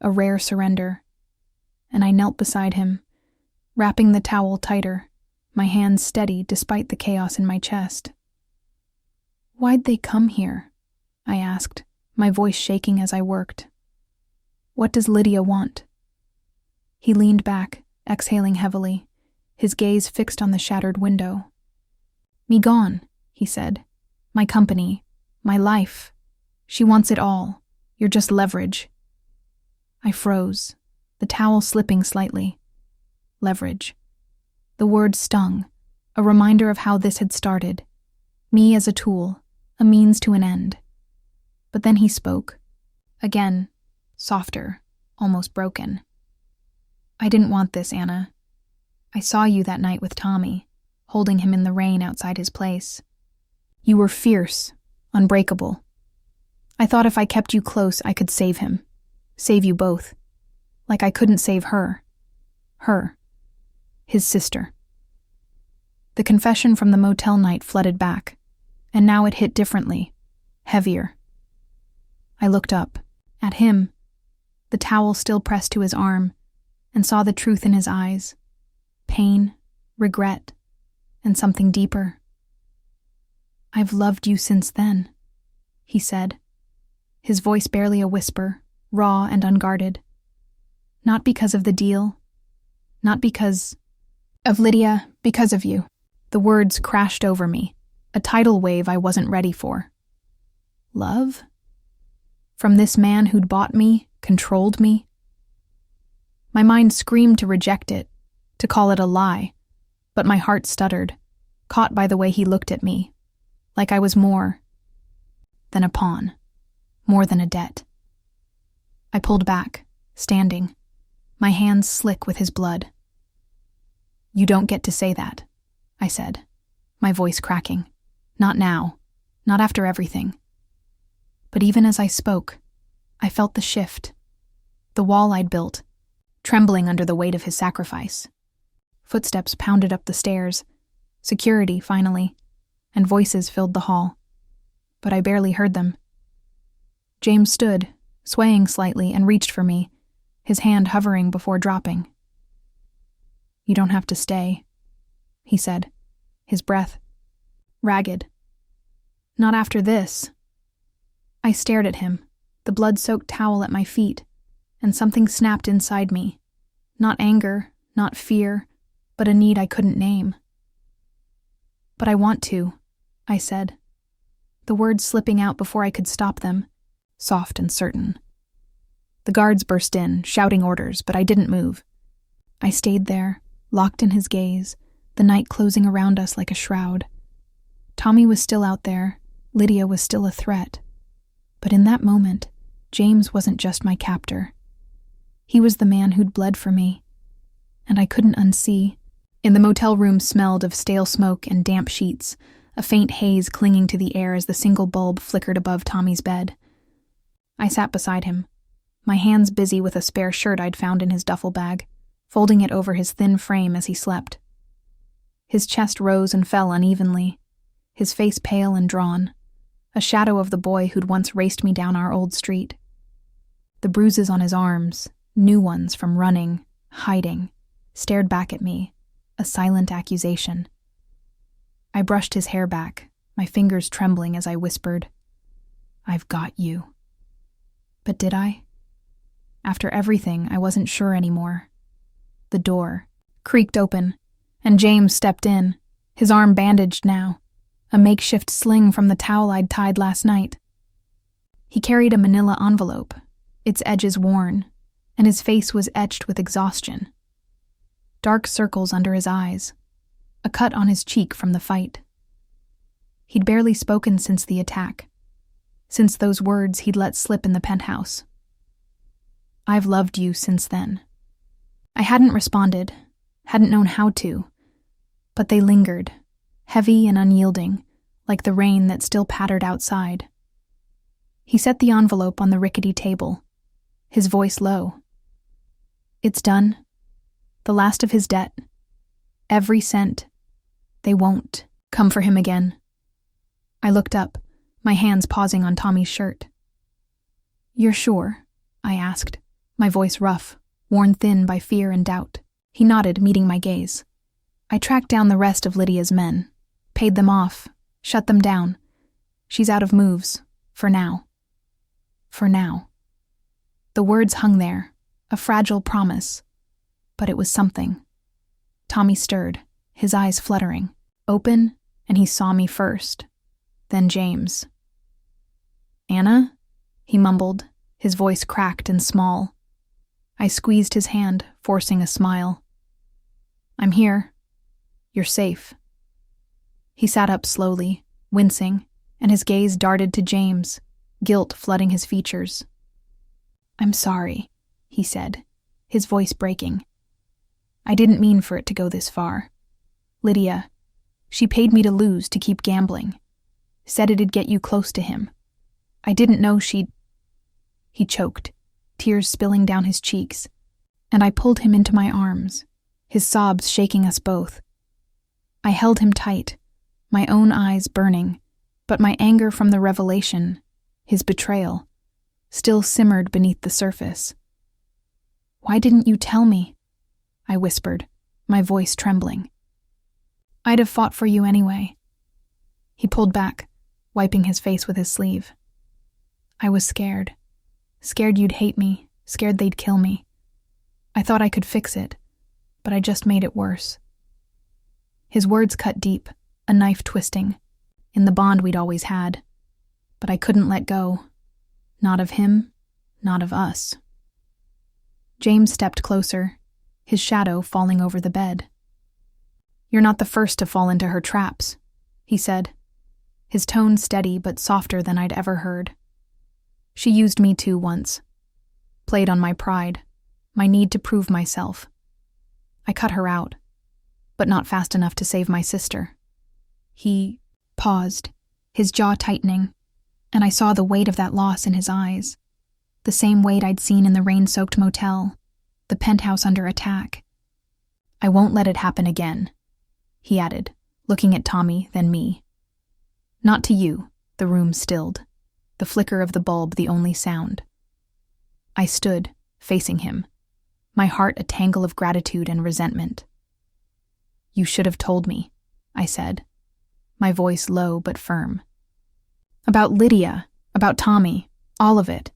a rare surrender, and I knelt beside him, wrapping the towel tighter, my hands steady despite the chaos in my chest. "Why'd they come here?" I asked, my voice shaking as I worked. "What does Lydia want?" He leaned back, exhaling heavily, his gaze fixed on the shattered window. "Me gone," he said. "My company, my life. She wants it all. You're just leverage." I froze, the towel slipping slightly. Leverage. The word stung, a reminder of how this had started. Me as a tool, a means to an end. But then he spoke. Again, softer, almost broken. "I didn't want this, Anna. I saw you that night with Tommy, holding him in the rain outside his place. You were fierce, unbreakable. I thought if I kept you close, I could save him. Save you both. Like I couldn't save her. Her. His sister." The confession from the motel night flooded back, and now it hit differently, heavier. I looked up, at him, the towel still pressed to his arm, and saw the truth in his eyes. Pain, regret, and something deeper. "I've loved you since then," he said, his voice barely a whisper, raw and unguarded. "Not because of the deal, not because of Lydia, because of you." The words crashed over me, a tidal wave I wasn't ready for. Love? From this man who'd bought me, controlled me? My mind screamed to reject it, to call it a lie, but my heart stuttered, caught by the way he looked at me, like I was more than a pawn, more than a debt. I pulled back, standing, my hands slick with his blood. "You don't get to say that," I said, my voice cracking. "Not now, not after everything." But even as I spoke, I felt the shift, the wall I'd built, trembling under the weight of his sacrifice. Footsteps pounded up the stairs, security finally, and voices filled the hall. But I barely heard them. James stood, swaying slightly, and reached for me, his hand hovering before dropping. "You don't have to stay," he said, his breath ragged. "Not after this." I stared at him, the blood-soaked towel at my feet, and something snapped inside me. Not anger, not fear, but a need I couldn't name. "But I want to," I said, the words slipping out before I could stop them, soft and certain. The guards burst in, shouting orders, but I didn't move. I stayed there, locked in his gaze, the night closing around us like a shroud. Tommy was still out there, Lydia was still a threat. But in that moment, James wasn't just my captor. He was the man who'd bled for me, and I couldn't unsee. In the motel room smelled of stale smoke and damp sheets, a faint haze clinging to the air as the single bulb flickered above Tommy's bed. I sat beside him, my hands busy with a spare shirt I'd found in his duffel bag, folding it over his thin frame as he slept. His chest rose and fell unevenly, his face pale and drawn, a shadow of the boy who'd once raced me down our old street. The bruises on his arms, new ones from running, hiding, stared back at me, a silent accusation. I brushed his hair back, my fingers trembling as I whispered, "I've got you." But did I? After everything, I wasn't sure anymore. The door creaked open, and James stepped in, his arm bandaged now, a makeshift sling from the towel I'd tied last night. He carried a manila envelope, its edges worn, and his face was etched with exhaustion. Dark circles under his eyes, a cut on his cheek from the fight. He'd barely spoken since the attack, since those words he'd let slip in the penthouse. "I've loved you since then." I hadn't responded, hadn't known how to, but they lingered, heavy and unyielding, like the rain that still pattered outside. He set the envelope on the rickety table, his voice low. "It's done. The last of his debt. Every cent. They won't come for him again." I looked up, my hands pausing on Tommy's shirt. "You're sure?" I asked, my voice rough, worn thin by fear and doubt. He nodded, meeting my gaze. I tracked down the rest of Lydia's men, paid them off, shut them down. She's out of moves, for now. For now. The words hung there, a fragile promise, but it was something. Tommy stirred, his eyes fluttering, open, and he saw me first, then James. "Anna?" he mumbled, his voice cracked and small. I squeezed his hand, forcing a smile. "I'm here. You're safe." He sat up slowly, wincing, and his gaze darted to James, guilt flooding his features. "I'm sorry," he said, his voice breaking. "I didn't mean for it to go this far. Lydia, she paid me to lose to keep gambling. Said it'd get you close to him. I didn't know she'd—" He choked, tears spilling down his cheeks, and I pulled him into my arms, his sobs shaking us both. I held him tight, my own eyes burning, but my anger from the revelation, his betrayal, still simmered beneath the surface. "Why didn't you tell me?" I whispered, my voice trembling. "I'd have fought for you anyway." He pulled back, wiping his face with his sleeve. "I was scared. Scared you'd hate me, scared they'd kill me. I thought I could fix it, but I just made it worse." His words cut deep, a knife twisting, in the bond we'd always had. But I couldn't let go. Not of him, not of us. James stepped closer, his shadow falling over the bed. "You're not the first to fall into her traps," he said, his tone steady but softer than I'd ever heard. "She used me too once. Played on my pride, my need to prove myself. I cut her out, but not fast enough to save my sister." He paused, his jaw tightening, and I saw the weight of that loss in his eyes, the same weight I'd seen in the rain-soaked motel, the penthouse under attack. "I won't let it happen again," he added, looking at Tommy, then me. "Not to you," the room stilled, the flicker of the bulb the only sound. I stood, facing him, my heart a tangle of gratitude and resentment. "You should have told me," I said, my voice low but firm. "About Lydia, about Tommy, all of it.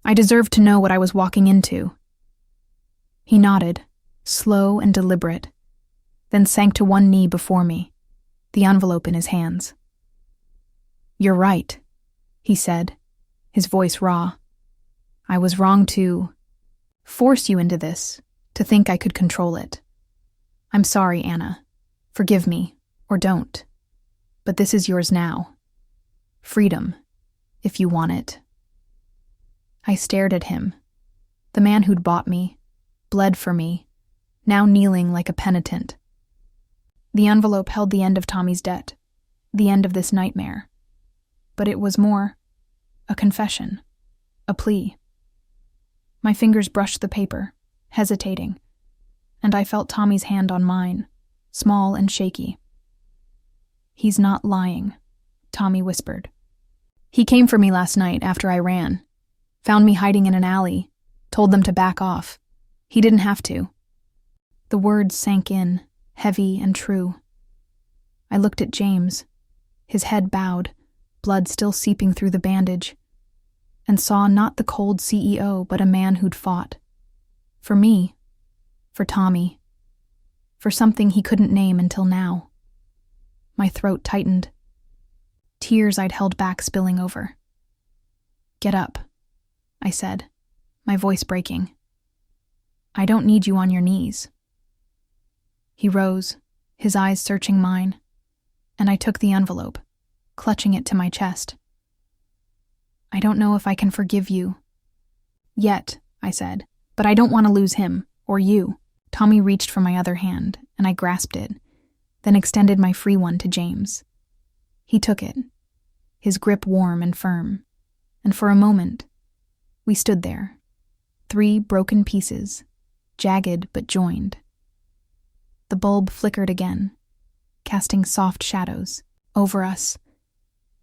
I deserved to know what I was walking into." He nodded, slow and deliberate, then sank to one knee before me, the envelope in his hands. "You're right," he said, his voice raw. "I was wrong to force you into this, to think I could control it. I'm sorry, Anna. Forgive me, or don't. But this is yours now. Freedom, if you want it." I stared at him, the man who'd bought me, bled for me, now kneeling like a penitent. The envelope held the end of Tommy's debt, the end of this nightmare. But it was more, a confession, a plea. My fingers brushed the paper, hesitating, and I felt Tommy's hand on mine, small and shaky. "He's not lying," Tommy whispered. "He came for me last night after I ran, found me hiding in an alley, told them to back off. He didn't have to." The words sank in, heavy and true. I looked at James, his head bowed, blood still seeping through the bandage, and saw not the cold CEO but a man who'd fought. For me, for Tommy, for something he couldn't name until now. My throat tightened. Tears I'd held back spilling over. "Get up," I said, my voice breaking. "I don't need you on your knees." He rose, his eyes searching mine, and I took the envelope, clutching it to my chest. "I don't know if I can forgive you." "Yet," I said, "but I don't want to lose him, or you." Tommy reached for my other hand, and I grasped it, then extended my free one to James. He took it, his grip warm and firm, and for a moment, we stood there, 3 broken pieces, jagged but joined. The bulb flickered again, casting soft shadows over us,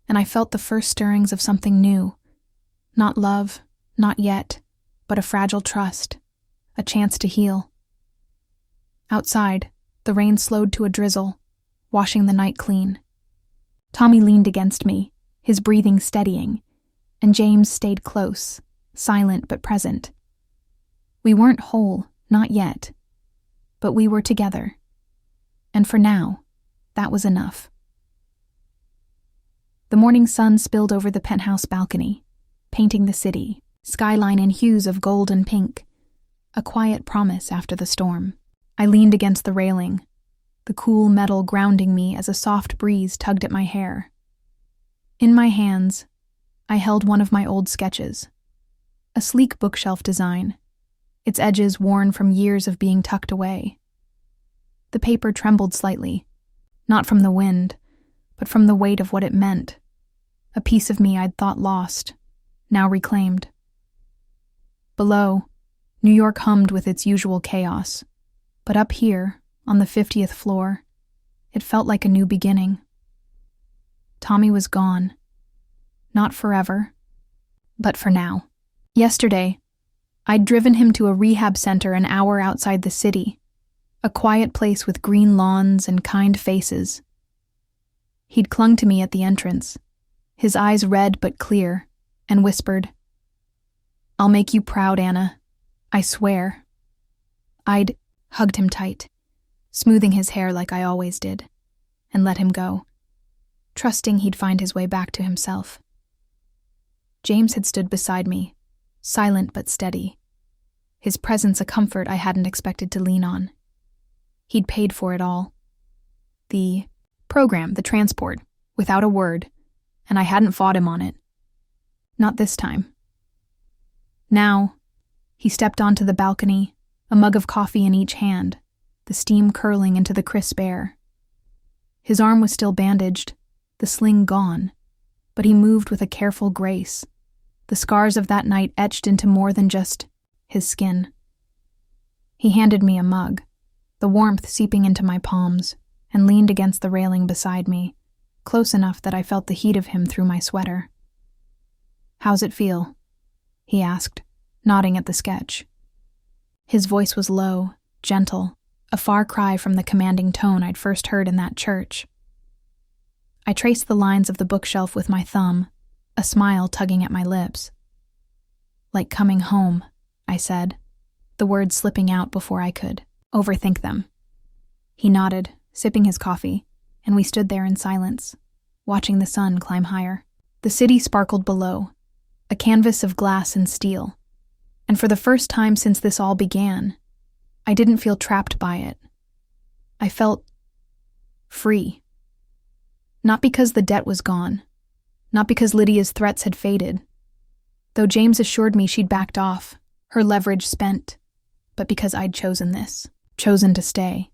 and I felt the first stirrings of something new. Not love, not yet, but a fragile trust, a chance to heal. Outside, the rain slowed to a drizzle, washing the night clean. Tommy leaned against me, his breathing steadying, and James stayed close, silent but present. We weren't whole, not yet, but we were together. And for now, that was enough. The morning sun spilled over the penthouse balcony, painting the city, skyline in hues of gold and pink, a quiet promise after the storm. I leaned against the railing, the cool metal grounding me as a soft breeze tugged at my hair. In my hands, I held one of my old sketches, a sleek bookshelf design, its edges worn from years of being tucked away. The paper trembled slightly, not from the wind, but from the weight of what it meant, a piece of me I'd thought lost, now reclaimed. Below, New York hummed with its usual chaos, but up here, on the 50th floor, it felt like a new beginning. Tommy was gone. Not forever, but for now. Yesterday, I'd driven him to a rehab center an hour outside the city, a quiet place with green lawns and kind faces. He'd clung to me at the entrance, his eyes red but clear, and whispered, "I'll make you proud, Anna. I swear." I'd hugged him tight, smoothing his hair like I always did, and let him go, trusting he'd find his way back to himself. James had stood beside me, silent but steady, his presence a comfort I hadn't expected to lean on. He'd paid for it all. The program, the transport, without a word, and I hadn't fought him on it. Not this time. Now, he stepped onto the balcony, a mug of coffee in each hand, the steam curling into the crisp air. His arm was still bandaged, the sling gone, but he moved with a careful grace, the scars of that night etched into more than just his skin. He handed me a mug, the warmth seeping into my palms, and leaned against the railing beside me, close enough that I felt the heat of him through my sweater. "How's it feel?" he asked, nodding at the sketch. His voice was low, gentle, a far cry from the commanding tone I'd first heard in that church. I traced the lines of the bookshelf with my thumb, a smile tugging at my lips. "Like coming home," I said, the words slipping out before I could overthink them. He nodded, sipping his coffee, and we stood there in silence, watching the sun climb higher. The city sparkled below, a canvas of glass and steel, and for the first time since this all began, I didn't feel trapped by it. I felt free. Not because the debt was gone, not because Lydia's threats had faded, though James assured me she'd backed off, her leverage spent, but because I'd chosen this, chosen to stay.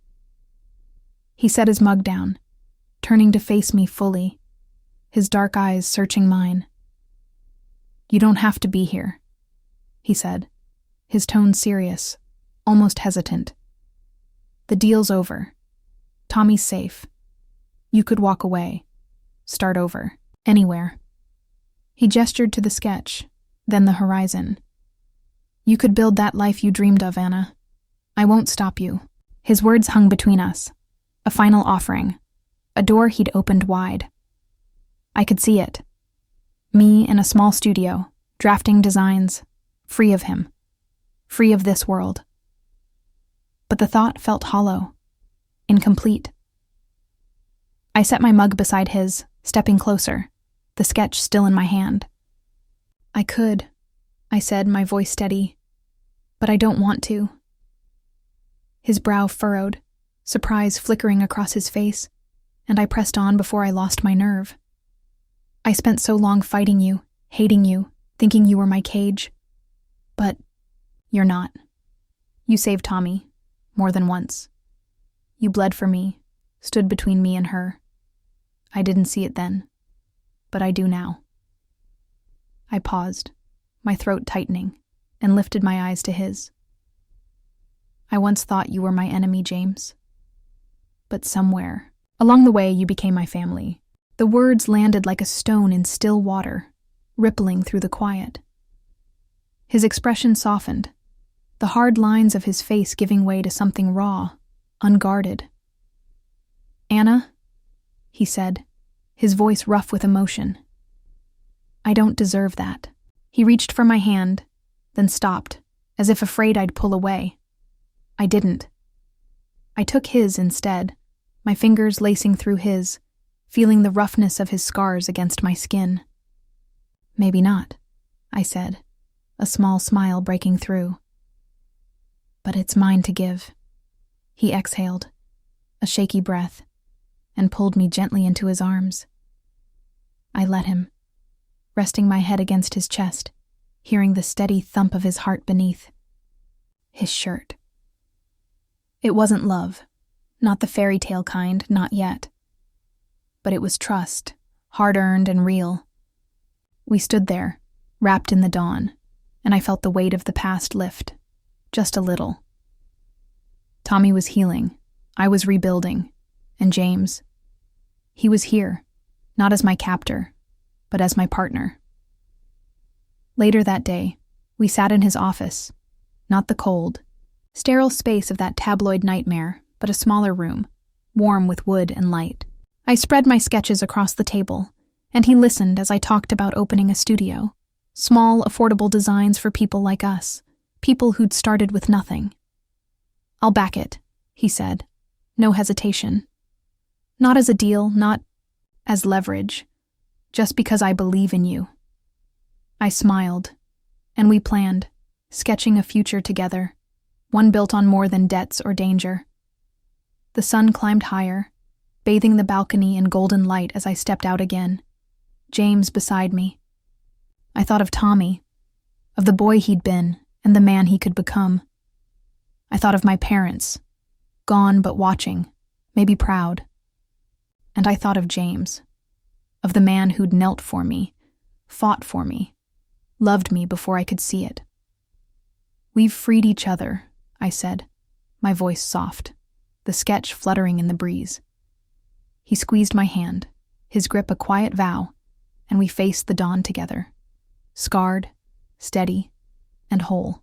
He set his mug down, turning to face me fully, his dark eyes searching mine. "You don't have to be here," he said, his tone serious, almost hesitant. "The deal's over. Tommy's safe. You could walk away, start over, anywhere." He gestured to the sketch, then the horizon. "You could build that life you dreamed of, Anna. I won't stop you." His words hung between us, a final offering, a door he'd opened wide. I could see it. Me in a small studio, drafting designs, free of him, free of this world. But the thought felt hollow, incomplete. I set my mug beside his, stepping closer, the sketch still in my hand. "I could," I said, my voice steady, "but I don't want to." His brow furrowed, surprise flickering across his face, and I pressed on before I lost my nerve. "I spent so long fighting you, hating you, thinking you were my cage. But you're not. You saved Tommy, more than once. You bled for me, stood between me and her. I didn't see it then, but I do now." I paused, my throat tightening, and lifted my eyes to his. "I once thought you were my enemy, James. But somewhere, along the way, you became my family." The words landed like a stone in still water, rippling through the quiet. His expression softened, the hard lines of his face giving way to something raw, unguarded. "Anna," he said, his voice rough with emotion. "I don't deserve that." He reached for my hand, then stopped, as if afraid I'd pull away. I didn't. I took his instead, my fingers lacing through his, feeling the roughness of his scars against my skin. "Maybe not," I said, a small smile breaking through. "But it's mine to give." He exhaled, a shaky breath, and pulled me gently into his arms. I let him, resting my head against his chest, hearing the steady thump of his heart beneath. His shirt. It wasn't love, not the fairy tale kind, not yet. But it was trust, hard-earned and real. We stood there, wrapped in the dawn, and I felt the weight of the past lift, just a little. Tommy was healing, I was rebuilding, and James, he was here, not as my captor, but as my partner. Later that day, we sat in his office, not the cold, sterile space of that tabloid nightmare, but a smaller room, warm with wood and light. I spread my sketches across the table, and he listened as I talked about opening a studio. Small, affordable designs for people like us, people who'd started with nothing. "I'll back it," he said, no hesitation. "Not as a deal, not as leverage, just because I believe in you." I smiled, and we planned, sketching a future together, one built on more than debts or danger. The sun climbed higher, bathing the balcony in golden light as I stepped out again, James beside me. I thought of Tommy, of the boy he'd been and the man he could become. I thought of my parents, gone but watching, maybe proud. And I thought of James, of the man who'd knelt for me, fought for me, loved me before I could see it. "We've freed each other," I said, my voice soft, the sketch fluttering in the breeze. He squeezed my hand, his grip a quiet vow, and we faced the dawn together, scarred, steady, and whole.